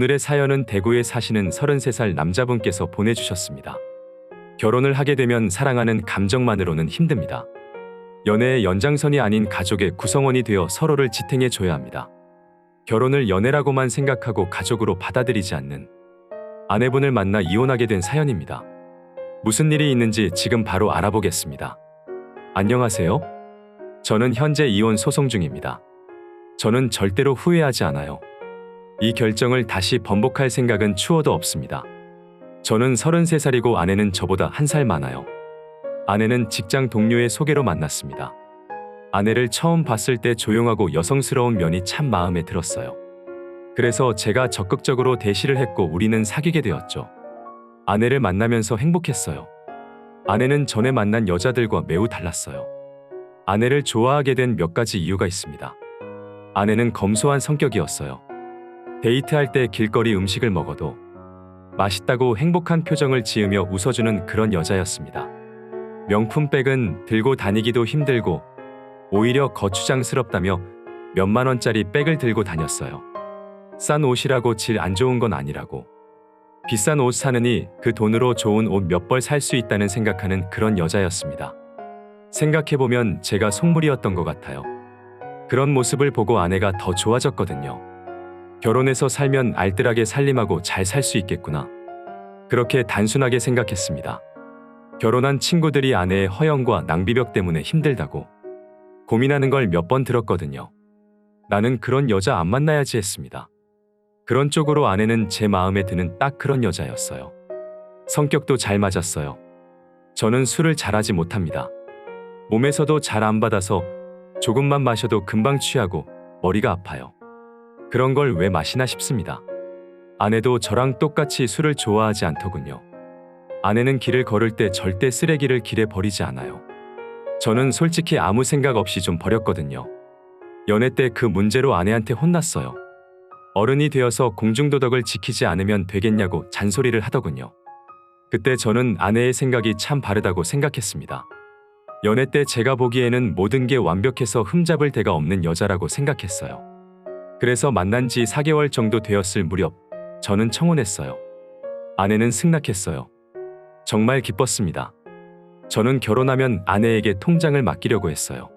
오늘의 사연은 대구에 사시는 33살 남자분께서 보내주셨습니다. 결혼을 하게 되면 사랑하는 감정만으로는 힘듭니다. 연애의 연장선이 아닌 가족의 구성원이 되어 서로를 지탱해 줘야 합니다. 결혼을 연애라고만 생각하고 가족으로 받아들이지 않는 아내분을 만나 이혼하게 된 사연입니다. 무슨 일이 있는지 지금 바로 알아보겠습니다. 안녕하세요. 저는 현재 이혼 소송 중입니다. 저는 절대로 후회하지 않아요. 이 결정을 다시 번복할 생각은 추호도 없습니다. 저는 33살이고 아내는 저보다 1살 많아요. 아내는 직장 동료의 소개로 만났습니다. 아내를 처음 봤을 때 조용하고 여성스러운 면이 참 마음에 들었어요. 그래서 제가 적극적으로 대시를 했고 우리는 사귀게 되었죠. 아내를 만나면서 행복했어요. 아내는 전에 만난 여자들과 매우 달랐어요. 아내를 좋아하게 된 몇 가지 이유가 있습니다. 아내는 검소한 성격이었어요. 데이트할 때 길거리 음식을 먹어도 맛있다고 행복한 표정을 지으며 웃어주는 그런 여자였습니다. 명품백은 들고 다니기도 힘들고 오히려 거추장스럽다며 몇만 원짜리 백을 들고 다녔어요. 싼 옷이라고 질 안 좋은 건 아니라고. 비싼 옷 사느니 그 돈으로 좋은 옷 몇 벌 살 수 있다는 생각하는 그런 여자였습니다. 생각해보면 제가 속물이었던 것 같아요. 그런 모습을 보고 아내가 더 좋아졌거든요. 결혼해서 살면 알뜰하게 살림하고 잘 살 수 있겠구나. 그렇게 단순하게 생각했습니다. 결혼한 친구들이 아내의 허영과 낭비벽 때문에 힘들다고 고민하는 걸 몇 번 들었거든요. 나는 그런 여자 안 만나야지 했습니다. 그런 쪽으로 아내는 제 마음에 드는 딱 그런 여자였어요. 성격도 잘 맞았어요. 저는 술을 잘하지 못합니다. 몸에서도 잘 안 받아서 조금만 마셔도 금방 취하고 머리가 아파요. 그런 걸 왜 마시나 싶습니다. 아내도 저랑 똑같이 술을 좋아하지 않더군요. 아내는 길을 걸을 때 절대 쓰레기를 길에 버리지 않아요. 저는 솔직히 아무 생각 없이 좀 버렸거든요. 연애 때 그 문제로 아내한테 혼났어요. 어른이 되어서 공중도덕을 지키지 않으면 되겠냐고 잔소리를 하더군요. 그때 저는 아내의 생각이 참 바르다고 생각했습니다. 연애 때 제가 보기에는 모든 게 완벽해서 흠잡을 데가 없는 여자라고 생각했어요. 그래서 만난 지 4개월 정도 되었을 무렵 저는 청혼했어요. 아내는 승낙했어요. 정말 기뻤습니다. 저는 결혼하면 아내에게 통장을 맡기려고 했어요.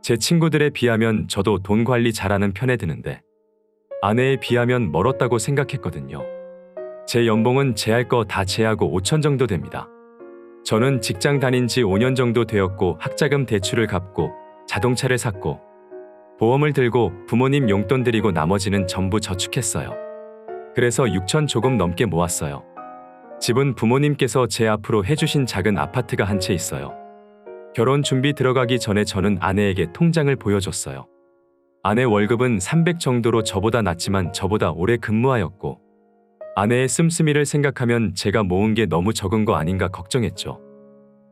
제 친구들에 비하면 저도 돈 관리 잘하는 편에 드는데 아내에 비하면 멀었다고 생각했거든요. 제 연봉은 제할 거 다 제하고 5천 정도 됩니다. 저는 직장 다닌 지 5년 정도 되었고 학자금 대출을 갚고 자동차를 샀고 보험을 들고 부모님 용돈 드리고 나머지는 전부 저축했어요. 그래서 6천 조금 넘게 모았어요. 집은 부모님께서 제 앞으로 해주신 작은 아파트가 한 채 있어요. 결혼 준비 들어가기 전에 저는 아내에게 통장을 보여줬어요. 아내 월급은 300 정도로 저보다 낮지만 저보다 오래 근무하였고 아내의 씀씀이를 생각하면 제가 모은 게 너무 적은 거 아닌가 걱정했죠.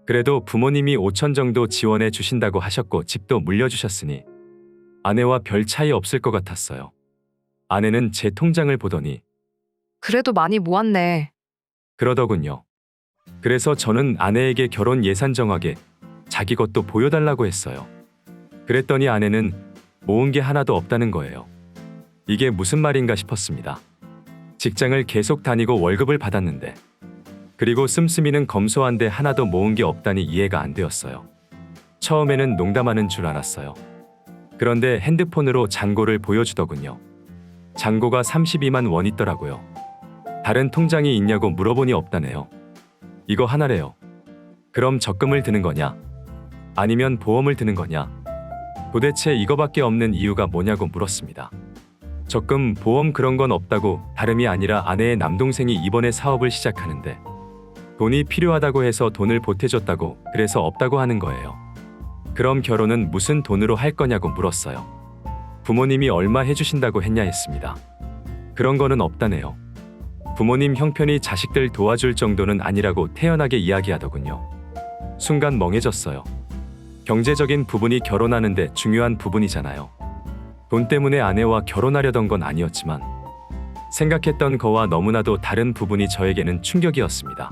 그래도 부모님이 5천 정도 지원해 주신다고 하셨고 집도 물려주셨으니 아내와 별 차이 없을 것 같았어요. 아내는 제 통장을 보더니 그래도 많이 모았네. 그러더군요. 그래서 저는 아내에게 결혼 예산 정하게 자기 것도 보여달라고 했어요. 그랬더니 아내는 모은 게 하나도 없다는 거예요. 이게 무슨 말인가 싶었습니다. 직장을 계속 다니고 월급을 받았는데 그리고 씀씀이는 검소한데 하나도 모은 게 없다니 이해가 안 되었어요. 처음에는 농담하는 줄 알았어요. 그런데 핸드폰으로 잔고를 보여주더군요. 잔고가 32만 원 있더라고요. 다른 통장이 있냐고 물어보니 없다네요. 이거 하나래요. 그럼 적금을 드는 거냐? 아니면 보험을 드는 거냐? 도대체 이거밖에 없는 이유가 뭐냐고 물었습니다. 적금, 보험 그런 건 없다고 다름이 아니라 아내의 남동생이 이번에 사업을 시작하는데 돈이 필요하다고 해서 돈을 보태줬다고 그래서 없다고 하는 거예요. 그럼 결혼은 무슨 돈으로 할 거냐고 물었어요. 부모님이 얼마 해주신다고 했냐 했습니다. 그런 거는 없다네요. 부모님 형편이 자식들 도와줄 정도는 아니라고 태연하게 이야기하더군요. 순간 멍해졌어요. 경제적인 부분이 결혼하는데 중요한 부분이잖아요. 돈 때문에 아내와 결혼하려던 건 아니었지만 생각했던 거와 너무나도 다른 부분이 저에게는 충격이었습니다.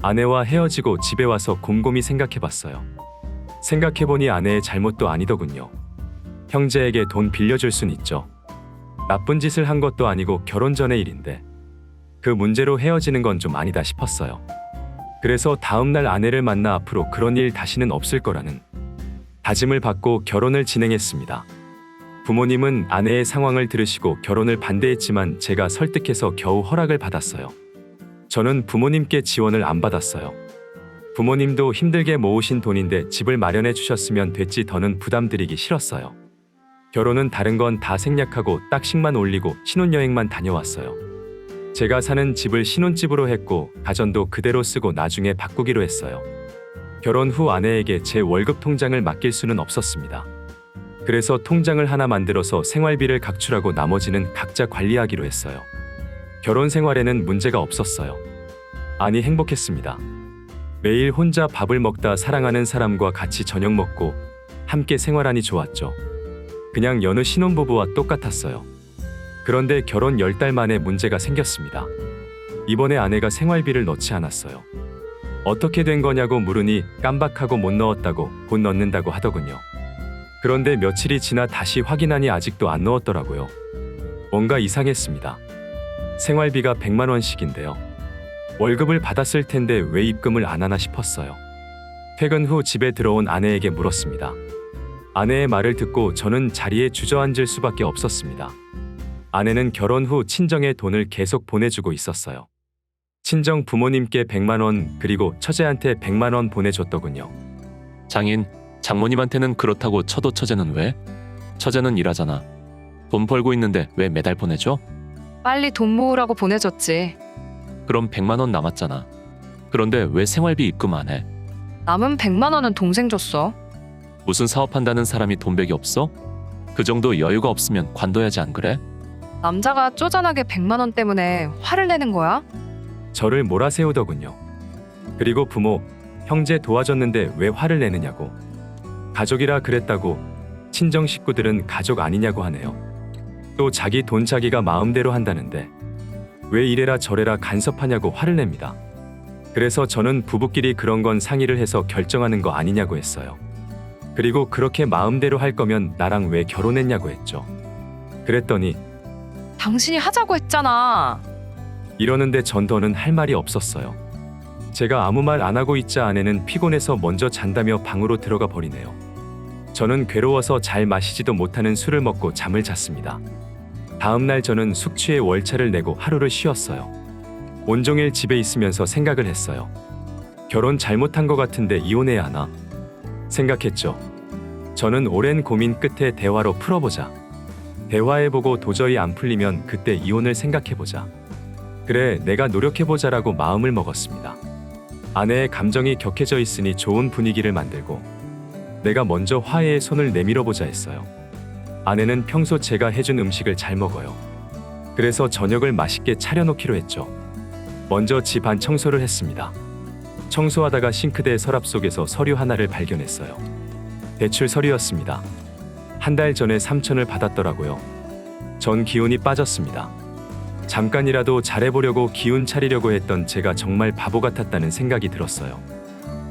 아내와 헤어지고 집에 와서 곰곰이 생각해봤어요. 생각해보니 아내의 잘못도 아니더군요. 형제에게 돈 빌려줄 순 있죠. 나쁜 짓을 한 것도 아니고 결혼 전의 일인데 그 문제로 헤어지는 건 좀 아니다 싶었어요. 그래서 다음날 아내를 만나 앞으로 그런 일 다시는 없을 거라는 다짐을 받고 결혼을 진행했습니다. 부모님은 아내의 상황을 들으시고 결혼을 반대했지만 제가 설득해서 겨우 허락을 받았어요. 저는 부모님께 지원을 안 받았어요. 부모님도 힘들게 모으신 돈인데 집을 마련해 주셨으면 됐지 더는 부담드리기 싫었어요. 결혼은 다른 건 다 생략하고 딱식만 올리고 신혼여행만 다녀왔어요. 제가 사는 집을 신혼집으로 했고 가전도 그대로 쓰고 나중에 바꾸기로 했어요. 결혼 후 아내에게 제 월급 통장을 맡길 수는 없었습니다. 그래서 통장을 하나 만들어서 생활비를 각출하고 나머지는 각자 관리하기로 했어요. 결혼 생활에는 문제가 없었어요. 아니, 행복했습니다. 매일 혼자 밥을 먹다 사랑하는 사람과 같이 저녁 먹고 함께 생활하니 좋았죠. 그냥 여느 신혼부부와 똑같았어요. 그런데 결혼 10달 만에 문제가 생겼습니다. 이번에 아내가 생활비를 넣지 않았어요. 어떻게 된 거냐고 물으니 깜박하고 못 넣었다고 곧 넣는다고 하더군요. 그런데 며칠이 지나 다시 확인하니 아직도 안 넣었더라고요. 뭔가 이상했습니다. 생활비가 100만 원씩인데요. 월급을 받았을 텐데 왜 입금을 안 하나 싶었어요. 퇴근 후 집에 들어온 아내에게 물었습니다. 아내의 말을 듣고 저는 자리에 주저앉을 수밖에 없었습니다. 아내는 결혼 후 친정에 돈을 계속 보내주고 있었어요. 친정 부모님께 100만 원 그리고 처제한테 100만 원 보내줬더군요. 장인, 장모님한테는 그렇다고 쳐도 처제는 왜? 처제는 일하잖아. 돈 벌고 있는데 왜 매달 보내줘? 빨리 돈 모으라고 보내줬지. 그럼 100만 원 남았잖아. 그런데 왜 생활비 입금 안 해? 남은 100만 원은 동생 줬어. 무슨 사업한다는 사람이 돈백이 없어? 그 정도 여유가 없으면 관둬야지 안 그래? 남자가 쪼잔하게 100만 원 때문에 화를 내는 거야? 저를 몰아세우더군요. 그리고 부모, 형제 도와줬는데 왜 화를 내느냐고. 가족이라 그랬다고. 친정 식구들은 가족 아니냐고 하네요. 또 자기 돈 자기가 마음대로 한다는데 왜 이래라 저래라 간섭하냐고 화를 냅니다. 그래서 저는 부부끼리 그런 건 상의를 해서 결정하는 거 아니냐고 했어요. 그리고 그렇게 마음대로 할 거면 나랑 왜 결혼했냐고 했죠. 그랬더니 당신이 하자고 했잖아. 이러는데 전 더는 할 말이 없었어요. 제가 아무 말 안 하고 있자 아내는 피곤해서 먼저 잔다며 방으로 들어가 버리네요. 저는 괴로워서 잘 마시지도 못하는 술을 먹고 잠을 잤습니다. 다음 날 저는 숙취에 월차를 내고 하루를 쉬었어요. 온종일 집에 있으면서 생각을 했어요. 결혼 잘못한 것 같은데 이혼해야 하나? 생각했죠. 저는 오랜 고민 끝에 대화로 풀어보자. 대화해보고 도저히 안 풀리면 그때 이혼을 생각해보자. 그래, 내가 노력해보자라고 마음을 먹었습니다. 아내의 감정이 격해져 있으니 좋은 분위기를 만들고 내가 먼저 화해의 손을 내밀어보자 했어요. 아내는 평소 제가 해준 음식을 잘 먹어요. 그래서 저녁을 맛있게 차려놓기로 했죠. 먼저 집 안 청소를 했습니다. 청소하다가 싱크대 서랍 속에서 서류 하나를 발견했어요. 대출 서류였습니다. 한 달 전에 3천을 받았더라고요. 전 기운이 빠졌습니다. 잠깐이라도 잘해보려고 기운 차리려고 했던 제가 정말 바보 같았다는 생각이 들었어요.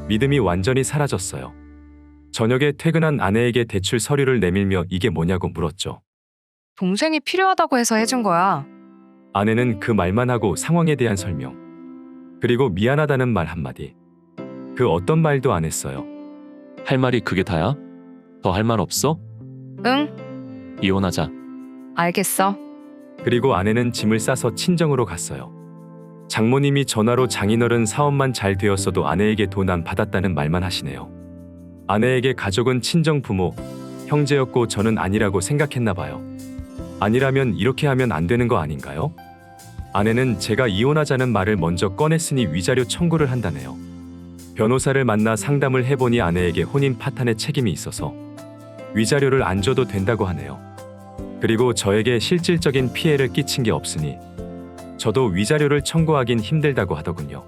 믿음이 완전히 사라졌어요. 저녁에 퇴근한 아내에게 대출 서류를 내밀며 이게 뭐냐고 물었죠. 동생이 필요하다고 해서 해준 거야. 아내는 그 말만 하고 상황에 대한 설명, 그리고 미안하다는 말 한마디. 그 어떤 말도 안 했어요. 할 말이 그게 다야? 더 할 말 없어? 응, 이혼하자. 알겠어. 그리고 아내는 짐을 싸서 친정으로 갔어요. 장모님이 전화로 장인어른 사업만 잘 되었어도 아내에게 돈 안 받았다는 말만 하시네요. 아내에게 가족은 친정 부모, 형제였고 저는 아니라고 생각했나 봐요. 아니라면 이렇게 하면 안 되는 거 아닌가요? 아내는 제가 이혼하자는 말을 먼저 꺼냈으니 위자료 청구를 한다네요. 변호사를 만나 상담을 해보니 아내에게 혼인 파탄의 책임이 있어서 위자료를 안 줘도 된다고 하네요. 그리고 저에게 실질적인 피해를 끼친 게 없으니 저도 위자료를 청구하긴 힘들다고 하더군요.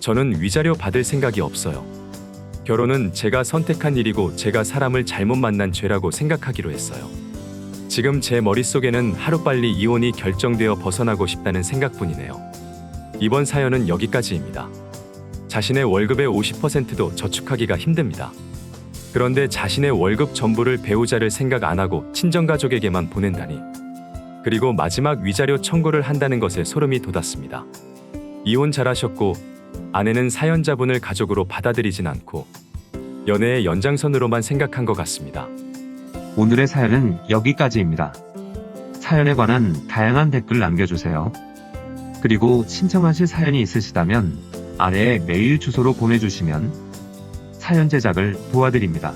저는 위자료 받을 생각이 없어요. 결혼은 제가 선택한 일이고 제가 사람을 잘못 만난 죄라고 생각하기로 했어요. 지금 제 머릿속에는 하루빨리 이혼이 결정되어 벗어나고 싶다는 생각뿐이네요. 이번 사연은 여기까지입니다. 자신의 월급의 50%도 저축하기가 힘듭니다. 그런데 자신의 월급 전부를 배우자를 생각 안 하고 친정가족에게만 보낸다니. 그리고 마지막 위자료 청구를 한다는 것에 소름이 돋았습니다. 이혼 잘하셨고 아내는 사연자분을 가족으로 받아들이진 않고 연애의 연장선으로만 생각한 것 같습니다. 오늘의 사연은 여기까지입니다. 사연에 관한 다양한 댓글 남겨주세요. 그리고 신청하실 사연이 있으시다면 아래의 메일 주소로 보내주시면 사연 제작을 도와드립니다.